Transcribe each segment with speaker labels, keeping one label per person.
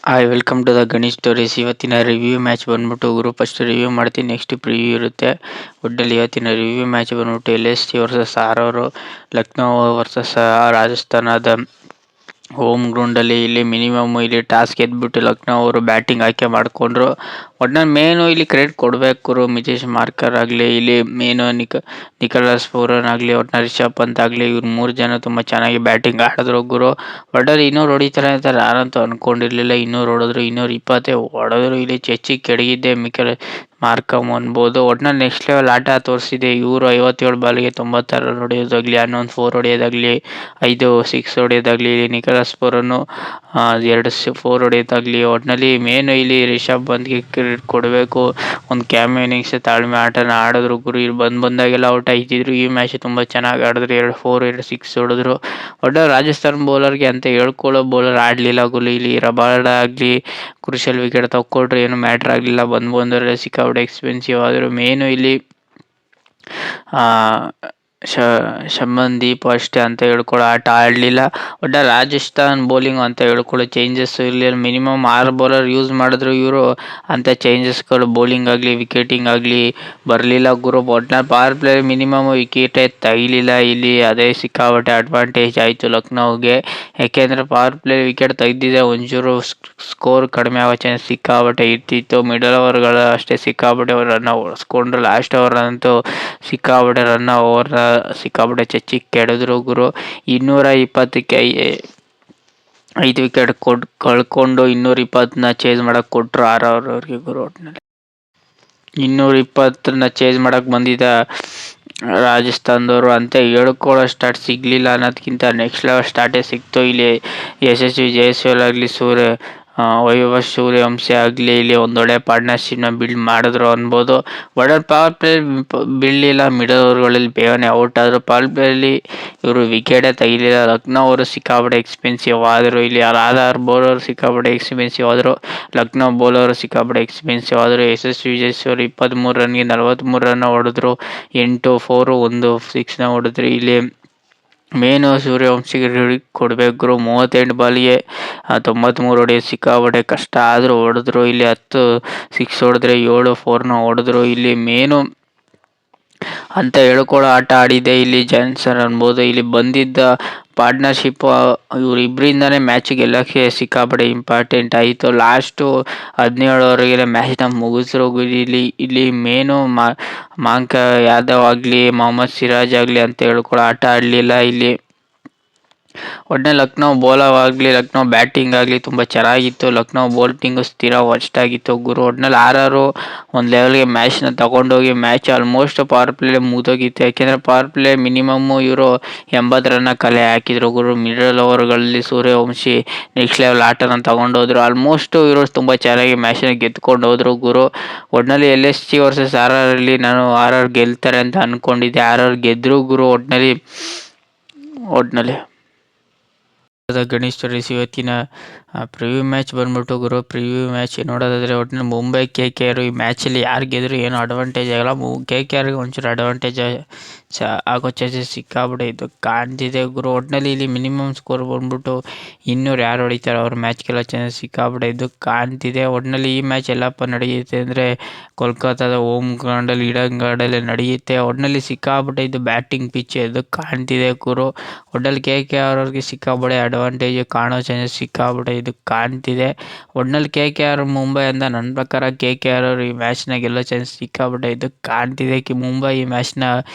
Speaker 1: Hi welcome to the Ganesh stories. ಇವತ್ತಿನ review match ಬಂದ್ಬಿಟ್ಟು group first review ಮಾಡ್ತೀನಿ, next preview ಇರುತ್ತೆ. ಒಟ್ಟಲ್ಲಿ ಇವತ್ತಿನ ರಿವ್ಯೂ ಮ್ಯಾಚ್ ಬಂದ್ಬಿಟ್ಟು LSG versus RR, Lucknow versus ರಾಜಸ್ಥಾನದ ಹೋಮ್ ಗ್ರೌಂಡಲ್ಲಿ. ಇಲ್ಲಿ ಮಿನಿಮಮ್ ಇಲ್ಲಿ ಟಾಸ್ ಗೆದ್ಬಿಟ್ಟು ಲಕ್ನೋ ಅವರು ಬ್ಯಾಟಿಂಗ್ ಆಯ್ಕೆ ಮಾಡಿಕೊಂಡ್ರು. ಒಟ್ನಲ್ಲಿ ಮೇನು ಇಲ್ಲಿ ಕ್ರೆಡಿಟ್ ಕೊಡಬೇಕು. ಮಿಚೇಶ್ ಮಾರ್ಕರ್ ಆಗಲಿ, ಇಲ್ಲಿ ಮೇನು ನಿಕೋಲಸ್ ಪೂರನ್ ಆಗಲಿ, ಒಟ್ನಲ್ಲಿ ರಿಷಬ್ ಪಂತ್ ಆಗಲಿ, ಇವ್ರು 3 ಜನ ತುಂಬ ಚೆನ್ನಾಗಿ ಬ್ಯಾಟಿಂಗ್ ಆಡಿದ್ರು ಗುರು. ಒಟ್ಟಲ್ಲಿ 200 ಹೊಡಿತಾರೆ ಅಂತ ನಾನಂತೂ ಅಂದ್ಕೊಂಡಿರಲಿಲ್ಲ. 200 ಹೊಡೆದ್ರು, 220 ಹೊಡೆದ್ರು. ಇಲ್ಲಿ ಚೆಚ್ಚಿ ಕೆಡಗಿದ್ದೆ ಮಾರ್ಕಮ್ ಅನ್ಬೋದು. ಒಟ್ನಲ್ಲಿ ನೆಕ್ಸ್ಟ್ ಲೆವೆಲ್ ಆಟ ತೋರಿಸಿದೆ. ಇವರು 57 ಬಾಲ್ಗೆ 96 ರನ್ ಹೊಡೆಯೋದಾಗಲಿ, 11 4 ಹೊಡೆಯೋದಾಗಲಿ, 5 6 ಹೊಡೆಯೋದಾಗಲಿ, ಇಲ್ಲಿ ನಿಕೋಲಸ್ ಪೂರನ್ನು 2 4 ಹೊಡೆಯೋದಾಗಲಿ. ಒಟ್ನಲ್ಲಿ ಮೇನು ಇಲ್ಲಿ ರಿಷಬ್ ಪಂತ್ಗೆ ಕ್ರೆಡಿಟ್ ಕೊಡಬೇಕು. ಒಂದು ಕ್ಯಾಮ್ ಇನ್ನಿಂಗ್ಸ್ ತಾಳ್ಮೆ ಆಟನ ಆಡಿದ್ರು ಗುರು. ಇಲ್ಲಿ ಬಂದಾಗೆಲ್ಲ ಔಟ್ ಆಯ್ತಿದ್ರು. ಈ ಮ್ಯಾಚ್ ತುಂಬ ಚೆನ್ನಾಗಿ ಆಡಿದ್ರು. 2 4 2 6 ಹೊಡೆದ್ರು. ಒಟ್ಟಾರೆ ರಾಜಸ್ಥಾನ್ ಬೌಲರ್ಗೆ ಅಂತ ಹೇಳ್ಕೊಳ್ಳೋ ಬೌಲರ್ ಆಡಲಿಲ್ಲ ಗುರು. ಇಲ್ಲಿ ರಬಾಡ ಆಗಲಿ ಕ್ರುಷಿಯಲ್ ವಿಕೆಟ್ ತಕ್ಕೊಟ್ರು, ಏನು ಮ್ಯಾಟ್ರ್ ಆಗಲಿಲ್ಲ. ಬಂದವರೆಲ್ಲ ಸಿಕ್ಕಾಬಿಟ್ಟೆ ಎಕ್ಸ್ಪೆನ್ಸಿವ್ ಆದರು. ಮೇನು ಇಲ್ಲಿ ಶಮನ್ದೀಪ್ ಅಷ್ಟೇ ಅಂತ ಹೇಳ್ಕೊಳ್ಳೋ ಆಟ ಆಡಲಿಲ್ಲ. ಒಟ್ಟ ರಾಜಸ್ಥಾನ್ ಬೌಲಿಂಗ್ ಅಂತ ಹೇಳ್ಕೊಳ್ಳೋ ಚೇಂಜಸ್ ಇರಲಿಲ್ಲ. ಮಿನಿಮಮ್ 6 ಬೌಲರ್ ಯೂಸ್ ಮಾಡಿದ್ರು. ಇವರು ಅಂಥ ಚೇಂಜಸ್ಗಳು ಬೌಲಿಂಗ್ ಆಗಲಿ ವಿಕೆಟಿಂಗ್ ಆಗಲಿ ಬರಲಿಲ್ಲ ಗುರು. ಒಟ್ನಲ್ಲಿ ಪವರ್ ಪ್ಲೇ ಮಿನಿಮಮ್ ವಿಕೆಟೇ ತೆಗಿಲಿಲ್ಲ. ಇಲ್ಲಿ ಅದೇ ಸಿಕ್ಕಾಬಟ್ಟೆ ಅಡ್ವಾಂಟೇಜ್ ಆಯಿತು ಲಕ್ನೋಗೆ. ಯಾಕೆಂದರೆ ಪವರ್ ಪ್ಲೇ ವಿಕೆಟ್ ತೆಗೆದಿದೆ, ಒಂಚೂರು ಸ್ಕೋರ್ ಕಡಿಮೆ ಆಗೋ ಚಾನ್ಸ್ ಸಿಕ್ಕಾಬಟ್ಟೆ ಇರ್ತಿತ್ತು. ಮಿಡಲ್ ಓವರ್ಗಳು ಅಷ್ಟೇ ಸಿಕ್ಕಾಬಟ್ಟೆ ರನ್ ಹೊಡೆಸ್ಕೊಂಡ್ರು. ಲಾಸ್ಟ್ ಓವರ್ ಅಂತೂ ಸಿಕ್ಕಾಬಟ್ಟೆ ಸಿಕ್ಕಾಬಟ್ಟೆ ಚೆಚ್ಚಿ ಕೆಡಿದ್ರು ಗುರು. 220ಕ್ಕೆ 5 ವಿಕೆಟ್ ಕಳ್ಕೊಂಡು 220ನ ಚೇಸ್ ಮಾಡಕ್ಕೆ ಕೊಟ್ಟರು ಅವ್ರಿಗೆ ಗುರು. ಒಟ್ಟಿನಲ್ಲಿ 220ನ ಚೇಸ್ ಮಾಡಕ್ಕೆ ಬಂದಿದ್ದ ರಾಜಸ್ಥಾನದವರು ಅಂತ ಹೇಳ್ಕೊಳ್ಳೋ ಸ್ಟಾರ್ಟ್ ಸಿಗಲಿಲ್ಲ ಅನ್ನೋದಕ್ಕಿಂತ ನೆಕ್ಸ್ಟ್ ಲೆವೆಲ್ ಸ್ಟಾರ್ಟೇ ಸಿಕ್ತು. ಇಲ್ಲಿ ಯಶಸ್ವಿ ಜೈಸ್ವಾಲ್ ಆಗಲಿ, ವೈಭವ್ ಸೂರ್ಯವಂಶಿ ಆಗಲಿ ಇಲ್ಲಿ ಒಂದೊಳ್ಳೆ ಪಾರ್ಟ್ನರ್ಶಿಪ್ನ ಬಿಲ್ಡ್ ಮಾಡಿದ್ರು ಅನ್ಬೋದು. Power play ಬೀಳಲಿಲ್ಲ. ಮಿಡಲ್ ಓವರ್ಗಳಲ್ಲಿ ಬೇಗನೆ ಔಟ್ ಆದರು. ಪವರ್ ಪ್ಲೇಯಲ್ಲಿ ಇವರು ವಿಕೆಟೇ ತೆಗಿಲಿಲ್ಲ. ಲಕ್ನೋ ಅವರು ಸಿಕ್ಕಾಪಟ್ಟೆ ಎಕ್ಸ್ಪೆನ್ಸಿವ್ ಆದರು. ಇಲ್ಲಿ RR ಬೌಲರ್ ಸಿಕ್ಕಾಪಟ್ಟೆ ಎಕ್ಸ್ಪೆನ್ಸಿವ್ ಆದರು. ಲಕ್ನೋ ಬೌಲರ್ ಸಿಕ್ಕಾಪಟ್ಟೆ ಎಕ್ಸ್ಪೆನ್ಸಿವ್ ಆದರು. ಯಶಸ್ವಿ ಜೈಸ್ವಾಲ್ 23 ರನ್ಗೆ 43 ರನ್ ಹೊಡೆದ್ರು. 8 4 1 6ನ ಹೊಡೆದ್ರು. ಇಲ್ಲಿ ಮೇನು ಸೂರ್ಯವಂಶಿಗೆ ಕೊಡಬೇಕು ಗುರು. 38 ಬಾಲ್ಗೆ 93 ಹೊಡೆಯೋದು ಸಿಕ್ಕಾಪಟ್ಟೆ ಕಷ್ಟ ಆದರೂ ಹೊಡೆದ್ರು. ಇಲ್ಲಿ 10 6 ಹೊಡೆದ್ರೆ 7 4ನ ಹೊಡೆದ್ರು. ಇಲ್ಲಿ ಮೇನು ಅಂತ ಹೇಳ್ಕೊಳ್ಳೋ ಆಟ ಆಡಿದೆ ಇಲ್ಲಿ ಜಾನ್ಸನ್ ಅನ್ಬೋದು. ಇಲ್ಲಿ ಬಂದಿದ್ದ ಪಾರ್ಟ್ನರ್ಶಿಪ್ ಇವರಿಬ್ಬರಿಂದನೇ ಮ್ಯಾಚ್ ಗೆಲ್ಲಕ್ಕೆ ಸಿಕ್ಕಾಪಟ್ಟೆ ಇಂಪಾರ್ಟೆಂಟ್ ಆಯಿತು. ಲಾಸ್ಟು 17 ಓವರ್ಗೆ ಮ್ಯಾಚ್ನ ಮುಗಿಸ್ರು. ಇಲ್ಲಿ ಮೇನು ಮಾಂಕ ಯಾದವ್ ಆಗಲಿ, ಮೊಹಮ್ಮದ್ ಸಿರಾಜ್ ಆಗಲಿ ಅಂತ ಹೇಳ್ಕೊಳ್ಳೋ ಆಟ ಆಡಲಿಲ್ಲ. ಇಲ್ಲಿ ಒಟ್ಟನೆ ಲಕ್ನೋ ಬೌಲರ್ ಆಗಲಿ, ಲಕ್ನೋ ಬ್ಯಾಟಿಂಗ್ ಆಗಲಿ ತುಂಬ ಚೆನ್ನಾಗಿತ್ತು. ಲಕ್ನೋ ಬೌಲಿಂಗು ಸ್ಥಿರ ವರ್ಸ್ಟ್ ಗುರು. ಒಟ್ಟಿನಲ್ಲಿ RR ಒಂದು ಲೆವೆಲ್ಗೆ ಮ್ಯಾಚ್ನ ತಗೊಂಡೋಗಿ ಮ್ಯಾಚ್ ಆಲ್ಮೋಸ್ಟ್ ಪವರ್ ಪ್ಲೇ ಮುಗಿದೋಗಿತ್ತು. ಯಾಕೆಂದರೆ ಪವರ್ ಪ್ಲೇ ಮಿನಿಮಮ್ಮು ಇವರು 80 ರನ್ನ ಕಲೆ ಹಾಕಿದ್ರು ಗುರು. ಮಿಡಲ್ ಓವರ್ಗಳಲ್ಲಿ ಸೂರ್ಯವಂಶಿ ನೆಕ್ಸ್ಟ್ ಲೆವೆಲ್ ಆಟನ ತಗೊಂಡೋದ್ರು. ಆಲ್ಮೋಸ್ಟ್ ಇವರು ತುಂಬ ಚೆನ್ನಾಗಿ ಮ್ಯಾಚ್ನ ಗೆದ್ಕೊಂಡು ಹೋದ್ರು ಗುರು. ಒಟ್ಟಿನಲ್ಲಿ LSG ವರ್ಸಸ್ RR ಅಲ್ಲಿ ನಾನು RR ಗೆಲ್ತಾರೆ ಅಂತ ಅಂದ್ಕೊಂಡಿದ್ದೆ. RR ಗೆದ್ದರು ಗುರು. ಒಟ್ಟಿನಲ್ಲಿ ಗಣೇಶ್ ಸ್ಟೋರೀಸ್ ಇವತ್ತಿನ ಪ್ರಿವ್ಯೂ ಮ್ಯಾಚ್ ಬಂದ್ಬಿಟ್ಟು ಗುರು. ಪ್ರಿವ್ಯೂ ಮ್ಯಾಚ್ ನೋಡೋದಾದರೆ ಒಟ್ಟಿನಲ್ಲಿ ಮುಂಬೈ KKR ಈ ಮ್ಯಾಚಲ್ಲಿ ಯಾರು ಗೆದ್ದರೂ ಏನೂ ಅಡ್ವಾಂಟೇಜ್ ಆಗಲ್ಲ. KKRಗೆ ಒಂಚೂರು ಅಡ್ವಾಂಟೇಜ್ ಆಗೋ ಚಾನ್ಸಸ್ ಸಿಕ್ಕಾಬಿಟ್ಟೆ ಇದು ಕಾಣ್ತಿದೆ ಗುರು. ಒಟ್ಟಿನಲ್ಲಿ ಇಲ್ಲಿ ಮಿನಿಮಮ್ ಸ್ಕೋರ್ ಬಂದ್ಬಿಟ್ಟು 200 ಯಾರು ಹೊಡಿತಾರೆ ಅವ್ರ ಮ್ಯಾಚ್ ಗೆಲ್ಲೋ ಚಾನ್ಸಸ್ ಸಿಕ್ಕಾಬಿಟ್ಟೆ ಇದು ಕಾಣ್ತಿದೆ. ಒಟ್ಟಿನಲ್ಲಿ ಈ ಮ್ಯಾಚ್ ಎಲ್ಲಪ್ಪ ನಡೆಯುತ್ತೆ ಅಂದರೆ ಕೋಲ್ಕತ್ತಾದ ಹೋಮ್ ಗ್ರೌಂಡಲ್ಲಿ ಈಡನ್ ಗಾರ್ಡಲ್ಲಿ ನಡೆಯುತ್ತೆ. ಒಟ್ಟಿನಲ್ಲಿ ಸಿಕ್ಕಾಬಿಟ್ಟೆ ಇದು ಬ್ಯಾಟಿಂಗ್ ಪಿಚ್ ಇದು ಕಾಣ್ತಿದೆ ಗುರು. ಒಟ್ಟಿನಲ್ಲಿ KKR ಅವ್ರಿಗೆ ಸಿಕ್ಕಾಬಿಟ್ಟೆ ಅಡ್ವಾಂಟೇಜ್ ಕಾಣೋ ಚಾನ್ಸಸ್ ಸಿಕ್ಕಾಬಿಟ್ಟೆ ಇದು ಕಾಣ್ತಿದೆ. ಒಟ್ಟಿನಲ್ಲಿ KKR ಮುಂಬೈ ಅಂತ ನನ್ನ ಪ್ರಕಾರ KKR ಅವರು ಈ ಮ್ಯಾಚ್ನ ಗೆಲ್ಲೋ ಚಾನ್ಸ್ ಸಿಕ್ಕಾಬಿಟ್ಟೆ ಇದು ಕಾಣ್ತಿದೆ. ಮುಂಬೈ ಈ ಮ್ಯಾಚ್ನ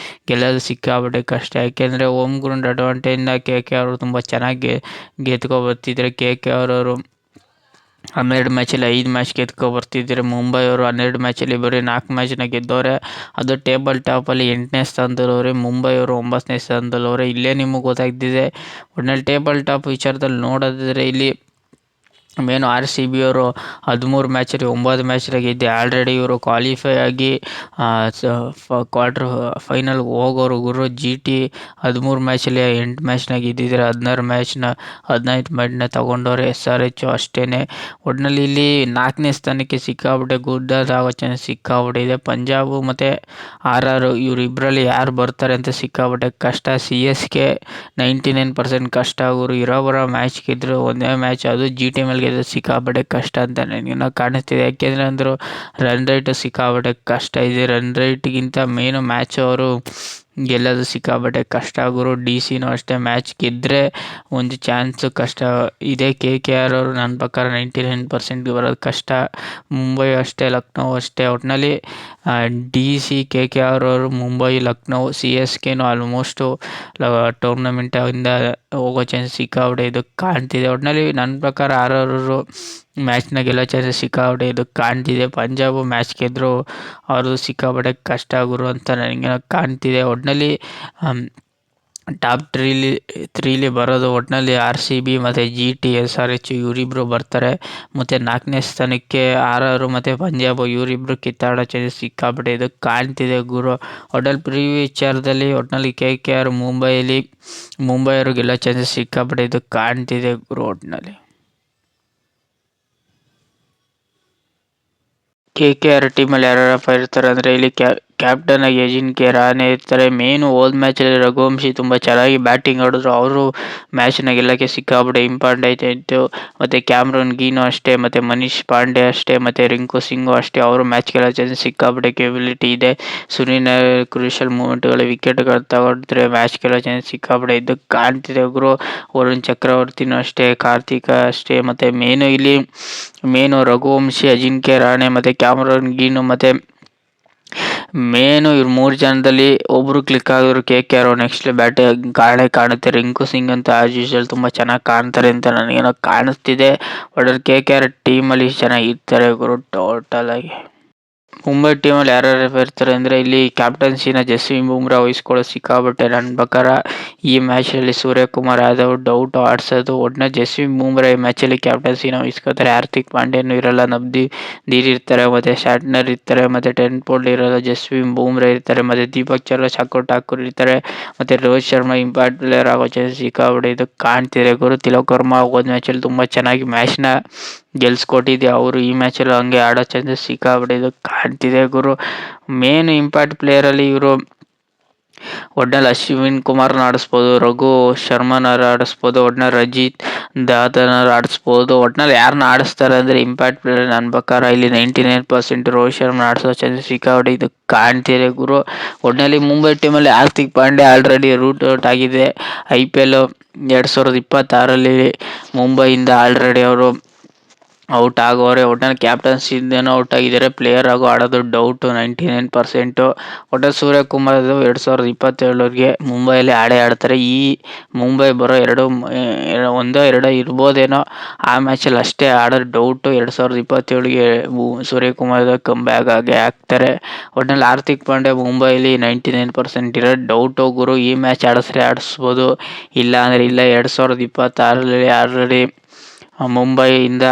Speaker 1: ಗೆಲ್ಲೋದು ಸಿಕ್ಕಾಬಿಟ್ಟೆ ಕಷ್ಟ. ಯಾಕೆಂದರೆ ಹೋಮ್ ಗ್ರೌಂಡ್ ಅಡ್ವಾಂಟೇಜ್ನ KKR ಅವರು ತುಂಬ ಚೆನ್ನಾಗಿ ಬರ್ತಿದ್ರೆ KKR ಅವರು 12 ಮ್ಯಾಚಲ್ಲಿ 5 ಮ್ಯಾಚ್ ಬರ್ತಿದ್ದಾರೆ. ಮುಂಬೈ ಅವರು 12 ಮ್ಯಾಚಲ್ಲಿ ಬರೀ 4 ಮ್ಯಾಚ್ನ ಗೆದ್ದವ್ರೆ. ಅದು ಟೇಬಲ್ ಟಾಪಲ್ಲಿ 8ನೇ ಸ್ಥಾನದಲ್ಲವ್ರೆ. ಮುಂಬೈ ಅವರು 9ನೇ ಸ್ಥಾನದಲ್ಲವ್ರೆ. ಇಲ್ಲೇ ನಿಮಗೆ ಗೊತ್ತಾಗ್ತಿದೆ. ಒಟ್ಟಿನಲ್ಲಿ ಟೇಬಲ್ ಟಾಪ್ ವಿಚಾರದಲ್ಲಿ ನೋಡೋದಾದರೆ ಇಲ್ಲಿ ಮೇನು RCB ಅವರು 13 ಮ್ಯಾಚಲ್ಲಿ 9 ಮ್ಯಾಚ್ನ ಗೆದ್ದು ಆಲ್ರೆಡಿ ಇವರು ಕ್ವಾಲಿಫೈ ಆಗಿ ಕ್ವಾರ್ಟರ್ ಫೈನಲ್ಗೆ ಹೋಗೋರು ಗುರು. GT 13 ಮ್ಯಾಚಲ್ಲಿ 8 ಮ್ಯಾಚ್ನ ಗೆದ್ದಿದ್ದಾರೆ. 15 ಮ್ಯಾಚ್ನ ತಗೊಂಡವ್ರೆ. SRH ಅಷ್ಟೇ. ಒಟ್ಟಿನಲ್ಲಿ ಇಲ್ಲಿ 4ನೇ ಸ್ಥಾನಕ್ಕೆ ಸಿಕ್ಕಾಬಿಟ್ಟೆ ಗುದ್ದಾಗೋ ಚಾನ್ಸ್ ಸಿಕ್ಕಾಬಿಟ್ಟೆ ಇದೆ. ಪಂಜಾಬ್ ಮತ್ತು RR ಇವರಿಬ್ಬರಲ್ಲಿ ಯಾರು ಬರ್ತಾರೆ ಅಂತ ಸಿಕ್ಕಾಬಿಟ್ಟೆ ಕಷ್ಟ. CSK 99% ಕಷ್ಟ ಗುರು. ಇರೋ ಮ್ಯಾಚ್ ಗೆದ್ದರು. ಒಂದೇ ಮ್ಯಾಚ್ ಅದು GT ಮೇಲೆ ಒಟ್ನಲ್ಲಿ ಗೆಲ್ಲೋದು ಸಿಕ್ಕಾಪಟ್ಟೆ ಕಷ್ಟ ಅಂತ ನನಗೇನೋ ಕಾಣಿಸ್ತಿದೆ. ಯಾಕೆಂದರೆ ಅಂದರು ರನ್ ರೇಟು ಸಿಕ್ಕಾಪಟ್ಟೆ ಕಷ್ಟ ಇದೆ. ರನ್ ರೇಟ್ಗಿಂತ ಮೇನು ಮ್ಯಾಚು ಅವರು ಗೆಲ್ಲೋದು ಸಿಕ್ಕಾಪಟ್ಟೆ ಕಷ್ಟ ಗುರು. DC ಅಷ್ಟೇ ಮ್ಯಾಚ್ ಗೆದ್ದರೆ ಒಂದು ಚಾನ್ಸು ಕಷ್ಟ ಇದೆ. KKR ಅವರು ನನ್ನ ಪ್ರಕಾರ 99% ಬರೋದು ಕಷ್ಟ. ಮುಂಬೈ ಅಷ್ಟೇ, ಲಕ್ನೋ ಅಷ್ಟೇ. ಒಟ್ಟಿನಲ್ಲಿ DC, KKR ಅವರು ಮುಂಬೈ, ಲಕ್ನೋ, CSKನೂ ಆಲ್ಮೋಸ್ಟು ಟೂರ್ನಮೆಂಟಿಂದ ಹೋಗೋ ಚಾನ್ಸ್ ಸಿಕ್ಕಾಪಟ್ಟೆ ಇದು ಕಾಣ್ತಿದೆ. ಒಟ್ಟಿನಲ್ಲಿ ನನ್ನ ಪ್ರಕಾರ RR ಮ್ಯಾಚ್ನ ಗೆಲ್ಲೋ ಚಾನ್ಸಸ್ ಸಿಕ್ಕಾಪಟ್ಟೆ ಇದು ಕಾಣ್ತಿದೆ. ಪಂಜಾಬು ಮ್ಯಾಚ್ ಗೆದ್ದರು ಅವ್ರದ್ದು ಸಿಕ್ಕಾಪಟ್ಟೆ ಕಷ್ಟ ಗುರು ಅಂತ ನನಗೇನೋ ಕಾಣ್ತಿದೆ. ಒಟ್ಟಿನಲ್ಲಿ ಟಾಪ್ ತ್ರೀಲಿ ಬರೋದು ಒಟ್ಟಿನಲ್ಲಿ RCB ಮತ್ತು GT, SRH ಇವರಿಬ್ಬರು ಬರ್ತಾರೆ. ಮತ್ತು 4ನೇ ಸ್ಥಾನಕ್ಕೆ RR ಮತ್ತು ಪಂಜಾಬ್ ಇವರಿಬ್ಬರು ಕಿತ್ತಾಡೋ ಚಾನ್ಸಸ್ ಸಿಕ್ಕಾಪಟ್ಟೆ ಇದು ಕಾಣ್ತಿದೆ ಗುರು. ಒಟ್ನಲ್ಲಿ ಪ್ರಿವ್ಯೂ ವಿಚಾರದಲ್ಲಿ ಒಟ್ಟಿನಲ್ಲಿ KKR ಮುಂಬೈಯವರು ಗೆಲ್ಲೋ ಚಾನ್ಸಸ್ ಸಿಕ್ಕಾಪಟ್ಟೆ ಇದು ಕಾಣ್ತಿದೆ ಗುರು. ಒಟ್ಟಿನಲ್ಲಿ KKR ಟೀಮಲ್ಲಿ ಯಾರ್ಯಾರಪ್ಪ ಇರ್ತಾರೆ ಅಂದರೆ ಇಲ್ಲಿ ಕ್ಯಾಪ್ಟನ್ ಆಗಿ ಅಜಿಂಕ್ಯ ರಹಾನೆ ಇರ್ತಾರೆ. ಮೇನು ಹೋದ ಮ್ಯಾಚಲ್ಲಿ ರಘುವಂಶಿ ತುಂಬ ಚೆನ್ನಾಗಿ ಬ್ಯಾಟಿಂಗ್ ಆಡಿದ್ರು. ಅವರು ಮ್ಯಾಚನ್ನ ಗೆಲ್ಲೋಕ್ಕೆ ಸಿಕ್ಕಾಪಟ್ಟೆ ಇಂಪಾರ್ಟೆಂಟ್ ಆಯಿತು. ಮತ್ತು ಕ್ಯಾಮ್ರನ್ ಗ್ರೀನು ಅಷ್ಟೇ, ಮತ್ತು ಮನೀಶ್ ಪಾಂಡೆ ಅಷ್ಟೇ, ಮತ್ತು ರಿಂಕು ಸಿಂಗು ಅಷ್ಟೇ. ಅವರು ಮ್ಯಾಚ್ ಗೆಲ್ಲೋ ಚಾನ್ಸ್ ಸಿಕ್ಕಾಪಟ್ಟೆ ಕೇಬಿಲಿಟಿ ಇದೆ. ಸುನಿಲ್ ಕ್ರೂಷಿಯಲ್ ಮೂಮೆಂಟ್ಗಳು ವಿಕೆಟ್ಗಳು ತಗೊಂಡ್ರೆ ಮ್ಯಾಚ್ ಗೆಲ್ಲೋ ಚಾನ್ಸ್ ಸಿಕ್ಕಾಪಟ್ಟೆ ಇದು ಕಾಣ್ತಿದೆ ಗುರು. ವರುಣ್ ಚಕ್ರವರ್ತಿನೂ ಅಷ್ಟೇ, ಕಾರ್ತಿಕ ಅಷ್ಟೇ. ಮತ್ತು ಮೇನು ರಘುವಂಶಿ, ಅಜಿಂಕ್ಯ ರಹಾನೆ ಮತ್ತು ಕ್ಯಾಮ್ರನ್ ಗ್ರೀನು ಮತ್ತು ಮೇನು ಇವ್ರು 3 ಜನದಲ್ಲಿ ಒಬ್ಬರು ಕ್ಲಿಕ್ ಆಗಿದ್ರು KKR ನೆಕ್ಸ್ಟ್ ಕಾಣುತ್ತೆ. ರಿಂಕು ಸಿಂಗ್ ಅಂತ ಆಸ್ ಯೂಶುವಲ್ ತುಂಬ ಚೆನ್ನಾಗಿ ಕಾಣ್ತಾರೆ ಅಂತ ನನಗೇನೋ ಕಾಣಿಸ್ತಿದೆ. ಒಟ್ನಲ್ಲಿ KKR ಟೀಮಲ್ಲಿ ಚೆನ್ನಾಗಿರ್ತಾರೆ ಗುರು ಟೋಟಲ್ ಆಗಿ. ಮುಂಬೈ ಟೀಮಲ್ಲಿ ಯಾರ್ಯಾರು ಇರ್ತಾರೆ ಅಂದರೆ ಇಲ್ಲಿ ಕ್ಯಾಪ್ಟನ್ಸಿನ ಜಸ್ಪ್ರೀತ್ ಬುಮ್ರಾ ವಹಿಸ್ಕೊಳ್ಳೋ ಸಿಕ್ಕಾಪಟ್ಟೆ ನನ್ನ ಪ್ರಕಾರ ಈ ಮ್ಯಾಚಲ್ಲಿ ಸೂರ್ಯಕುಮಾರ್ ಯಾದವ್ ಡೌಟ್ ಆಡಿಸೋದು. ಒಟ್ಟಿನಲ್ಲಿ ಜಸ್ಪ್ರೀತ್ ಬುಮ್ರಾ ಈ ಮ್ಯಾಚಲ್ಲಿ ಕ್ಯಾಪ್ಟನ್ಸಿನ ವಹಿಸ್ಕೋತಾರೆ. ಹಾರ್ದಿಕ್ ಪಾಂಡ್ಯನೂ ಇರಲ್ಲ, ನವದೀಪ್ ಇರ್ತಾರೆ, ಮತ್ತು ಶಾಟ್ನರ್ ಇರ್ತಾರೆ, ಮತ್ತು ಟೆನ್ ಬೋಲ್ಟ್ ಇರಲ್ಲ, ಜಸ್ಪ್ರೀತ್ ಬುಮ್ರಾ ಇರ್ತಾರೆ, ಮತ್ತು ದೀಪಕ್ ಚಹರ್, ಶಾರ್ದುಲ್ ಠಾಕೂರ್ ಇರ್ತಾರೆ, ಮತ್ತು ರೋಹಿತ್ ಶರ್ಮಾ ಇಂಪ್ಯಾಕ್ಟ್ ಪ್ಲೇಯರ್ ಆಗೋ ಚಾನ್ಸ್ ಸಿಕ್ಕಾಪಟ್ಟೆ ಇದು ಕಾಣ್ತಿದೆ ಗುರು. ತಿಲಕ್ ವರ್ಮಾ ಹೋದ ಮ್ಯಾಚಲ್ಲಿ ತುಂಬ ಚೆನ್ನಾಗಿ ಮ್ಯಾಚ್ನ ಗೆಲ್ಸ್ಕೊಟ್ಟಿದೆ. ಅವರು ಈ ಮ್ಯಾಚಲ್ಲೂ ಹಂಗೆ ಆಡೋ ಚಾನ್ಸಸ್ ಸಿಕ್ಕಾಪಟ್ಟೆ ಇದು ಕಾಣ್ತಿದೆ ಗುರು. ಮೇನ್ ಇಂಪ್ಯಾಕ್ಟ್ ಪ್ಲೇಯರಲ್ಲಿ ಇವರು ಒಟ್ನಲ್ಲಿ ಅಶ್ವಿನ್ ಕುಮಾರ್ನ ಆಡಿಸ್ಬೋದು, ರಘು ಶರ್ಮನಾರು ಆಡಿಸ್ಬೋದು, ಒಟ್ನಲ್ಲಿ ರಜಿತ್ ದಾದನಾರು ಆಡಿಸ್ಬೋದು. ಒಟ್ನಲ್ಲಿ ಯಾರನ್ನ ಆಡಿಸ್ತಾರೆ ಅಂದರೆ ಇಂಪ್ಯಾಕ್ಟ್ ಪ್ಲೇಯರ್ ನನ್ನ ಪ್ರಕಾರ ಇಲ್ಲಿ 99% ರೋಹಿತ್ ಶರ್ಮನ ಆಡಿಸೋ ಚಾನ್ಸಸ್ ಸಿಕ್ಕಾಪಟ್ಟೆ ಇದು ಕಾಣ್ತಿದೆ ಗುರು. ಒಟ್ನಲ್ಲಿ ಮುಂಬೈ ಟೀಮಲ್ಲಿ Hardik Pandya already root out ಆಗಿದೆ. IPL 2026ರಲ್ಲಿ ಮುಂಬೈಯಿಂದ ಆಲ್ರೆಡಿ ಅವರು ಔಟ್ ಆಗೋರೆ. ಒಟ್ನಲ್ಲಿ ಕ್ಯಾಪ್ಟನ್ಸಿಂದನೂ ಔಟ್ ಆಗಿದ್ದಾರೆ. ಪ್ಲೇಯರ್ ಆಗೋ ಆಡೋದು ಡೌಟು 99%. ಒಟ್ನಲ್ಲಿ ಸೂರ್ಯಕುಮಾರ್ 2027ಗೆ ಮುಂಬೈಯಲ್ಲಿ ಆಡ್ತಾರೆ. ಈ ಮುಂಬೈ ಬರೋ 1-2 ಇರ್ಬೋದೇನೋ, ಆ ಮ್ಯಾಚಲ್ಲಿ ಅಷ್ಟೇ ಆಡೋದು ಡೌಟು. 2027ಗೆ ಸೂರ್ಯಕುಮಾರ್ ಬ್ಯಾಕ್ ಆಗೇ ಆಗ್ತಾರೆ. ಒಟ್ನಲ್ಲಿ ಹಾರ್ದಿಕ್ ಪಾಂಡ್ಯ ಮುಂಬೈಲಿ 99% ಇರೋದು ಡೌಟು ಗುರು. ಈ ಮ್ಯಾಚ್ ಆಡಿಸ್ಬೋದು, ಇಲ್ಲ ಅಂದರೆ ಇಲ್ಲ. 2026ರಲ್ಲಿ ಆಲ್ರೆಡಿ ಮುಂಬೈಯಿಂದ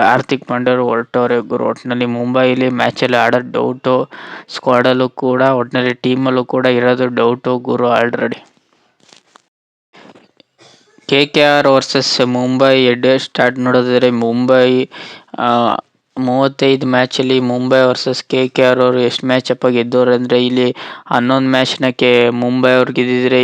Speaker 1: ಹಾರ್ದಿಕ್ ಪಾಂಡ್ಯರು ಹೊರಟವ್ರೆ ಗುರು. ಒಟ್ಟಿನಲ್ಲಿ ಮುಂಬೈಲಿ ಮ್ಯಾಚಲ್ಲಿ ಆಡೋದು ಡೌಟು. ಸ್ಕ್ವಾಡಲ್ಲೂ ಕೂಡ, ಒಟ್ಟಿನಲ್ಲಿ ಟೀಮಲ್ಲೂ ಕೂಡ ಇರೋದು ಡೌಟು ಗುರು already. KKR versus Mumbai head start ನೋಡಿದ್ರೆ ಮುಂಬೈ 35 ಮ್ಯಾಚಲ್ಲಿ ಮುಂಬೈ ವರ್ಸಸ್ KKR ಅವರು ಎಷ್ಟು ಮ್ಯಾಚಪ್ಪ ಗೆದ್ದವ್ರು ಅಂದರೆ ಇಲ್ಲಿ 11 ಮ್ಯಾಚ್ನ ಮುಂಬೈ ಅವ್ರು ಗೆದ್ದಿದ್ರೆ,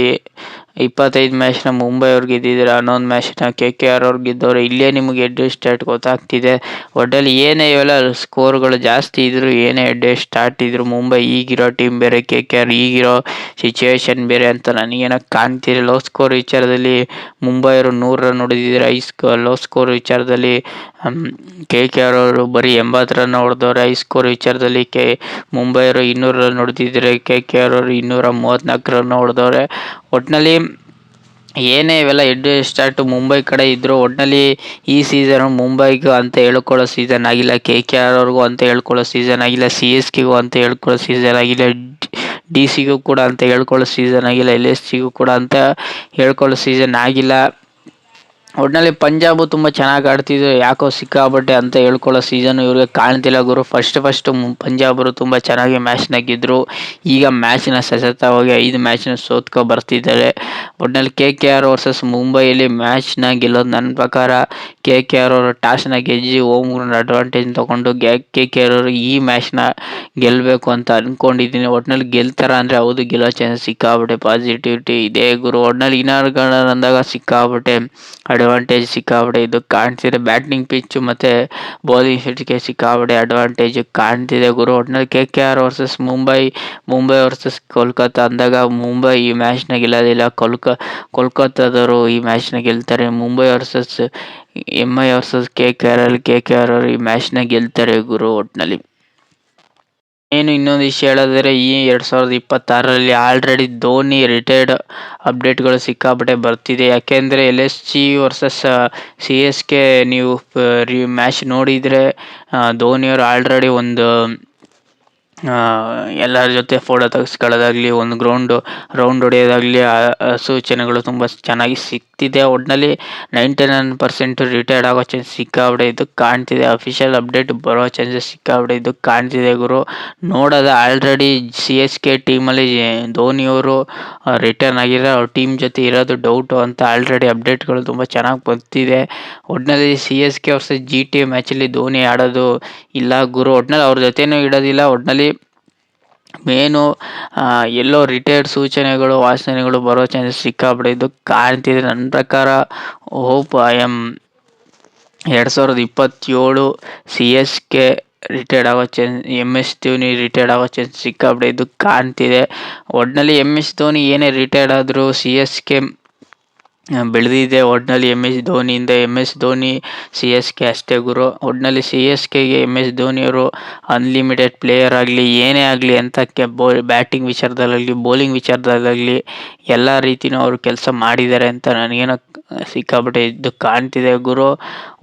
Speaker 1: 25 ಮ್ಯಾಚ್ನ ಮುಂಬೈ ಅವ್ರು ಗೆದ್ದಿದ್ರೆ, 11 ಮ್ಯಾಚ್ನ KKR ಅವ್ರು ಗೆದ್ದವ್ರೆ. ಇಲ್ಲೇ ನಿಮಗೆ ಹೆಡ್ ಸ್ಟಾರ್ಟ್ ಗೊತ್ತಾಗ್ತಿದೆ. ಒಟ್ಟಲ್ಲಿ ಏನೇ ಇವೆಲ್ಲ ಸ್ಕೋರ್ಗಳು ಜಾಸ್ತಿ ಇದ್ರು, ಏನೇ ಹೆಡ್ ಸ್ಟಾರ್ಟ್ ಇದ್ರು, ಮುಂಬೈ ಈಗಿರೋ ಟೀಮ್ ಬೇರೆ, KKR ಈಗಿರೋ ಸಿಚುವೇಶನ್ ಬೇರೆ ಅಂತ ನನಗೇನೋ ಕಾಣ್ತಿದೆ. ಲೋ ಸ್ಕೋರ್ ವಿಚಾರದಲ್ಲಿ ಮುಂಬೈ ಅವರು 100 ರನ್ ಹೊಡೆದಿದ್ದಾರೆ. ಲೋ ಸ್ಕೋರ್ ವಿಚಾರದಲ್ಲಿ KKR ಅವರು ಬರೀ 80 ರನ್ ಹೊಡೆದವ್ರೆ. ಹೈ ಸ್ಕೋರ್ ವಿಚಾರದಲ್ಲಿ ಮುಂಬೈ ಅವರು 200 ರನ್ ಹೊಡೆದಿದ್ದಾರೆ. KKR ಅವರು 234 ರನ್ ಹೊಡೆದವ್ರೆ. ಒಟ್ಟಿನಲ್ಲಿ ಏನೇ ಇವೆಲ್ಲ ಹೆಡ್ ಸ್ಟಾರ್ಟು ಮುಂಬೈ ಕಡೆ ಇದ್ದರು. ಒಟ್ಟಿನಲ್ಲಿ ಈ ಸೀಸನು ಮುಂಬೈಗೂ ಅಂತ ಹೇಳ್ಕೊಳ್ಳೋ ಸೀಸನ್ ಆಗಿಲ್ಲ, KKR ಅವ್ರಿಗೂ ಅಂತ ಹೇಳ್ಕೊಳ್ಳೋ ಸೀಸನ್ ಆಗಿಲ್ಲ, CSKಗೂ ಅಂತ ಹೇಳ್ಕೊಳ್ಳೋ ಸೀಸನ್ ಆಗಿಲ್ಲ, DCಗೂ ಕೂಡ ಅಂತ ಹೇಳ್ಕೊಳ್ಳೋ ಸೀಸನ್ ಆಗಿಲ್ಲ, LSGಗೂ ಕೂಡ ಅಂತ ಹೇಳ್ಕೊಳ್ಳೋ ಸೀಸನ್ ಆಗಿಲ್ಲ. ಒಟ್ಟಿನಲ್ಲಿ ಪಂಜಾಬು ತುಂಬ ಚೆನ್ನಾಗಿ ಆಡ್ತಿದ್ರು, ಯಾಕೋ ಸಿಕ್ಕಾಪಟ್ಟೆ ಅಂತ ಹೇಳ್ಕೊಳ್ಳೋ ಸೀಸನ್ ಇವ್ರಿಗೆ ಕಾಣ್ತಿಲ್ಲ ಗುರು. ಫಸ್ಟ್ ಪಂಜಾಬರು ತುಂಬ ಚೆನ್ನಾಗಿ ಮ್ಯಾಚ್ನ ಗೆದ್ದರು. ಈಗ ಮ್ಯಾಚ್ನ ಸತತವಾಗಿ 5 ಮ್ಯಾಚ್ನ ಸೋತ್ಕೊ ಬರ್ತಿದ್ದಾರೆ. ಒಟ್ಟಿನಲ್ಲಿ KKR ವರ್ಸಸ್ ಮುಂಬೈಯಲ್ಲಿ ಮ್ಯಾಚ್ನ ಗೆಲ್ಲೋದು ನನ್ನ ಪ್ರಕಾರ KKR ಅವರು ಟಾಸ್ನ ಗೆದ್ದು ಹೋಮ್ ಗ್ರೌಂಡ್ ಅಡ್ವಾಂಟೇಜ್ ತೊಗೊಂಡು KKR ಅವರು ಈ ಮ್ಯಾಚ್ನ ಗೆಲ್ಲಬೇಕು ಅಂತ ಅಂದ್ಕೊಂಡಿದ್ದೀನಿ. ಒಟ್ಟಿನಲ್ಲಿ ಗೆಲ್ತಾರ ಅಂದರೆ ಹೌದು, ಗೆಲ್ಲೋ ಚಾನ್ಸ್ ಸಿಕ್ಕಾಪಟ್ಟೆ ಪಾಸಿಟಿವಿಟಿ ಇದೆ ಗುರು. ಒಟ್ಟಿನಲ್ಲಿ ಇನ್ನಾರ್ಗಳು ಅಂದಾಗ ಸಿಕ್ಕಾಪಟ್ಟೆ ಅಡ್ವಾಂಟೇಜ್ ಸಿಕ್ಕಾಪಟ್ಟೆ ಇದು ಕಾಣ್ತಿದೆ. ಬ್ಯಾಟಿಂಗ್ ಪಿಚ್ಚು ಮತ್ತು ಬೌಲಿಂಗ್ ಶೆಟ್ಗೆ ಸಿಕ್ಕಾಪಟ್ಟೆ ಅಡ್ವಾಂಟೇಜ್ ಕಾಣ್ತಿದೆ ಗುರು. ಒಟ್ಟಿನಲ್ಲಿ KKR versus Mumbai versus Kolkata ಅಂದಾಗ ಮುಂಬೈ ಈ ಮ್ಯಾಚ್ನ ಗೆಲ್ಲೋದಿಲ್ಲ, ಕೋಲ್ಕತ್ತಾದವರು ಈ ಮ್ಯಾಚ್ನ ಗೆಲ್ತಾರೆ. Mumbai versus MI versus KKR ಅಲ್ಲಿ KKR ಅವರು ಈ ಮ್ಯಾಚ್ನ ಗೆಲ್ತಾರೆ ಗುರು. ಒಟ್ಟಿನಲ್ಲಿ ಇನ್ನೊಂದು ವಿಷಯ ಹೇಳೋದಾದ್ರೆ, ಈ 2026ರಲ್ಲಿ ಆಲ್ರೆಡಿ ಧೋನಿ ರಿಟೈರ್ಡ್ ಅಪ್ಡೇಟ್ಗಳು ಸಿಕ್ಕಾಪಟ್ಟೆ ಬರ್ತಿದೆ. ಯಾಕೆಂದರೆ LSG ವರ್ಸಸ್ CSK ನೀವು ಮ್ಯಾಚ್ ನೋಡಿದರೆ ಧೋನಿಯವರು ಆಲ್ರೆಡಿ ಒಂದು ಎಲ್ಲರ ಜೊತೆ ಫೋಟೋ ತೆಗೆಸ್ಕೊಳ್ಳೋದಾಗಲಿ, ಒಂದು ರೌಂಡ್ ಹೊಡೆಯೋದಾಗಲಿ ಸೂಚನೆಗಳು ತುಂಬ ಚೆನ್ನಾಗಿ ಸಿಗ್ತಿದೆ. ಒಟ್ಟಿನಲ್ಲಿ 99% ರಿಟೈರ್ಡ್ ಆಗೋ ಚಾನ್ಸ್ ಸಿಕ್ಕಾಪಟ್ಟೆ ಇದು ಕಾಣ್ತಿದೆ. ಅಫಿಷಿಯಲ್ ಅಪ್ಡೇಟ್ ಬರೋ ಚಾನ್ಸಸ್ ಸಿಕ್ಕಾಪಟ್ಟೆ ಇದು ಕಾಣ್ತಿದೆ ಗುರು. ನೋಡೋದು ಆಲ್ರೆಡಿ CSK ಟೀಮಲ್ಲಿ ಧೋನಿಯವರು ರಿಟರ್ನ್ ಆಗಿರೋ ಅವ್ರ ಟೀಮ್ ಜೊತೆ ಇರೋದು ಡೌಟು ಅಂತ ಆಲ್ರೆಡಿ ಅಪ್ಡೇಟ್ಗಳು ತುಂಬ ಚೆನ್ನಾಗಿ ಬರ್ತಿದೆ. ಒಟ್ಟಿನಲ್ಲಿ CSK ವರ್ಸಸ್ GT ಮ್ಯಾಚಲ್ಲಿ ಧೋನಿ ಆಡೋದು ಇಲ್ಲ ಗುರು. ಒಟ್ಟಿನಲ್ಲಿ ಅವ್ರ ಜೊತೆನೂ ಇಡೋದಿಲ್ಲ. ಒಟ್ಟಿನಲ್ಲಿ ಮೇನು ಎಲ್ಲೋ ರಿಟೈರ್ಡ್ ಸೂಚನೆಗಳು, ವಾಸನೆಗಳು ಬರೋ ಚಾನ್ಸಸ್ ಸಿಕ್ಕಾಪಟ್ಟೆ ಇದು ಕಾಣ್ತಿದೆ. ನನ್ನ ಪ್ರಕಾರ ಹೋಪ್ 2027 CSK ರಿಟೈರ್ಡ್ ಆಗೋ ಚಾನ್ಸ್, MS ಧೋನಿ ರಿಟೈರ್ಡ್ ಆಗೋ ಚಾನ್ಸ್ ಸಿಕ್ಕಾಪಟ್ಟೆ ಇದು ಕಾಣ್ತಿದೆ. ಒಟ್ಟಿನಲ್ಲಿ MS ಧೋನಿ ಏನೇ ರಿಟೈರ್ಡ್ ಆದರೂ CSK ಬೆಳೆದಿದೆ. ಒಟ್ಟಿನಲ್ಲಿ MS ಧೋನಿ CSK ಅಷ್ಟೇ ಗುರು. ಒಟ್ಟಿನಲ್ಲಿ CSKಗೆ MS ಧೋನಿಯವರು ಅನ್ಲಿಮಿಟೆಡ್ ಪ್ಲೇಯರ್ ಆಗಲಿ, ಏನೇ ಆಗಲಿ ಅಂತಕ್ಕೆ ಬ್ಯಾಟಿಂಗ್ ವಿಚಾರದಲ್ಲಾಗಲಿ, ಬೌಲಿಂಗ್ ವಿಚಾರದಲ್ಲಾಗಲಿ ಎಲ್ಲ ರೀತಿಯೂ ಅವರು ಕೆಲಸ ಮಾಡಿದ್ದಾರೆ ಅಂತ ನನಗೇನೋ ಸಿಕ್ಕಾಪಟ್ಟೆ ಇದು ಕಾಣ್ತಿದೆ ಗುರು.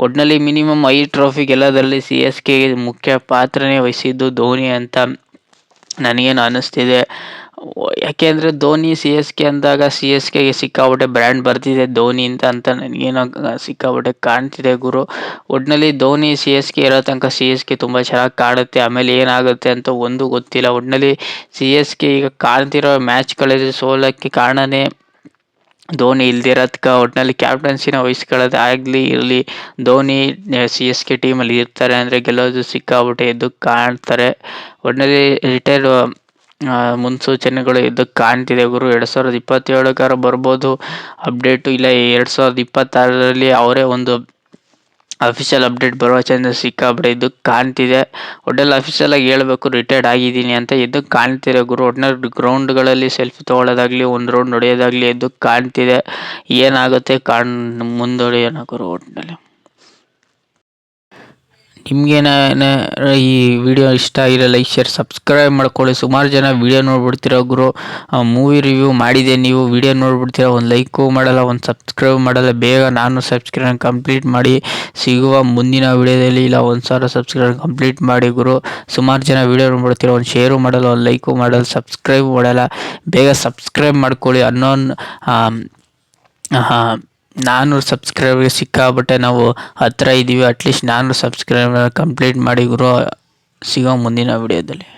Speaker 1: ಒಟ್ಟಿನಲ್ಲಿ ಮಿನಿಮಮ್ 5 ಟ್ರೋಫಿ ಗೆಲ್ಲೋದ್ರಲ್ಲಿ CSKಗೆ ಮುಖ್ಯ ಪಾತ್ರನೇ ವಹಿಸಿದ್ದು ಧೋನಿ ಅಂತ ನನಗೇನು ಅನ್ನಿಸ್ತಿದೆ. ಯಾಕೆಂದರೆ ಧೋನಿ CSK ಅಂದಾಗ CSKಗೆ ಸಿಕ್ಕಾಪಟ್ಟೆ ಬ್ರ್ಯಾಂಡ್ ಬರ್ತಿದೆ ಧೋನಿ ಅಂತ ನನಗೇನೋ ಸಿಕ್ಕಾಪಟ್ಟೆ ಕಾಣ್ತಿದೆ ಗುರು. ಒಟ್ಟಿನಲ್ಲಿ ಧೋನಿ CSK ಇರೋ ತನಕ CSK ತುಂಬ ಚೆನ್ನಾಗಿ ಕಾಣುತ್ತೆ. ಆಮೇಲೆ ಏನಾಗುತ್ತೆ ಅಂತ ಒಂದು ಗೊತ್ತಿಲ್ಲ. ಒಟ್ಟಿನಲ್ಲಿ CSK ಈಗ ಕಾಣ್ತಿರೋ ಮ್ಯಾಚ್ಗಳಲ್ಲಿ ಸೋಲಕ್ಕೆ ಕಾರಣನೇ ಧೋನಿ ಇಲ್ದಿರೋದಕ್ಕೆ. ಒಟ್ಟಿನಲ್ಲಿ ಕ್ಯಾಪ್ಟನ್ಸಿನ ವಹಿಸ್ಕೊಳ್ಳೋದು ಇರಲಿ, ಧೋನಿ CSK ಟೀಮಲ್ಲಿ ಇರ್ತಾರೆ ಅಂದರೆ ಗೆಲ್ಲೋದು ಸಿಕ್ಕಾಪಟ್ಟೆ ಎದ್ದು ಕಾಣ್ತಾರೆ. ಒಟ್ಟಿನಲ್ಲಿ ರಿಟೈರ್ಡ್ ಮುನ್ಸೂಚನೆಗಳು ಎದ್ದು ಕಾಣ್ತಿದೆ ಗುರು. 2027 ಬರ್ಬೋದು ಅಪ್ಡೇಟು, ಇಲ್ಲ 2026ರಲ್ಲಿ ಅವರೇ ಒಂದು ಅಫಿಷಿಯಲ್ ಅಪ್ಡೇಟ್ ಬರುವ ಚಾನ್ಸಸ್ ಸಿಕ್ಕಾಪಟ್ಟೆ ಇದು ಕಾಣ್ತಿದೆ. ಒಟ್ಟಲ್ಲಿ ಅಫಿಷಿಯಲಾಗಿ ಹೇಳ್ಬೇಕು ರಿಟೈರ್ಡ್ ಆಗಿದ್ದೀನಿ ಅಂತ ಎದ್ದು ಕಾಣ್ತಿದೆ ಗುರು. ಒಟ್ಟಿನಲ್ಲಿ ಗ್ರೌಂಡ್ಗಳಲ್ಲಿ ಸೆಲ್ಫಿ ತೊಗೊಳ್ಳೋದಾಗಲಿ, ಒಂದು ರೌಂಡ್ ಹೊಡೆಯೋದಾಗಲಿ ಎದ್ದು ಕಾಣ್ತಿದೆ. ಏನಾಗುತ್ತೆ ಮುಂದೊಡೆಯೋಣ ಗುರು. ಒಟ್ಟಿನಲ್ಲಿ ನಿಮಗೇನ ಈ ವಿಡಿಯೋ ಇಷ್ಟ ಆಗಿರೋ ಲೈಕ್, ಶೇರ್, ಸಬ್ಸ್ಕ್ರೈಬ್ ಮಾಡ್ಕೊಳ್ಳಿ. ಸುಮಾರು ಜನ ವಿಡಿಯೋ ನೋಡ್ಬಿಡ್ತೀರ ಗುರು. ಮೂವಿ ರಿವ್ಯೂ ಮಾಡಿದೆ, ನೀವು ವಿಡಿಯೋ ನೋಡ್ಬಿಡ್ತೀರ, ಒಂದು ಲೈಕು ಮಾಡಲ್ಲ, ಒಂದು ಸಬ್ಸ್ಕ್ರೈಬ್ ಮಾಡಲ್ಲ. ಬೇಗ 400 ಸಬ್ಸ್ಕ್ರೈಬ್ ಕಂಪ್ಲೀಟ್ ಮಾಡಿ. ಸಿಗುವ ಮುಂದಿನ ವಿಡಿಯೋದಲ್ಲಿ ಇಲ್ಲ 1000 ಸಬ್ಸ್ಕ್ರೈಬ್ ಕಂಪ್ಲೀಟ್ ಮಾಡಿ ಗುರು. ಸುಮಾರು ಜನ ವಿಡಿಯೋ ನೋಡ್ಬಿಡ್ತೀರ, ಒಂದು ಶೇರು ಮಾಡಲ್ಲ, ಒಂದು ಲೈಕು ಮಾಡಲ್ಲ, ಸಬ್ಸ್ಕ್ರೈಬ್ ಮಾಡಲ್ಲ. ಬೇಗ ಸಬ್ಸ್ಕ್ರೈಬ್ ಮಾಡ್ಕೊಳ್ಳಿ. 400 ಸಬ್ಸ್ಕ್ರೈಬ್ಗೆ ಸಿಕ್ಕಾಬಿಟ್ಟೆ ನಾವು ಹತ್ತಿರ ಇದ್ದೀವಿ. ಅಟ್ಲೀಸ್ಟ್ 400 ಸಬ್ಸ್ಕ್ರೈಬ್ ಕಂಪ್ಲೀಟ್ ಮಾಡಿ ಗುರು. ಸಿಗೋ ಮುಂದಿನ ವಿಡಿಯೋದಲ್ಲಿ.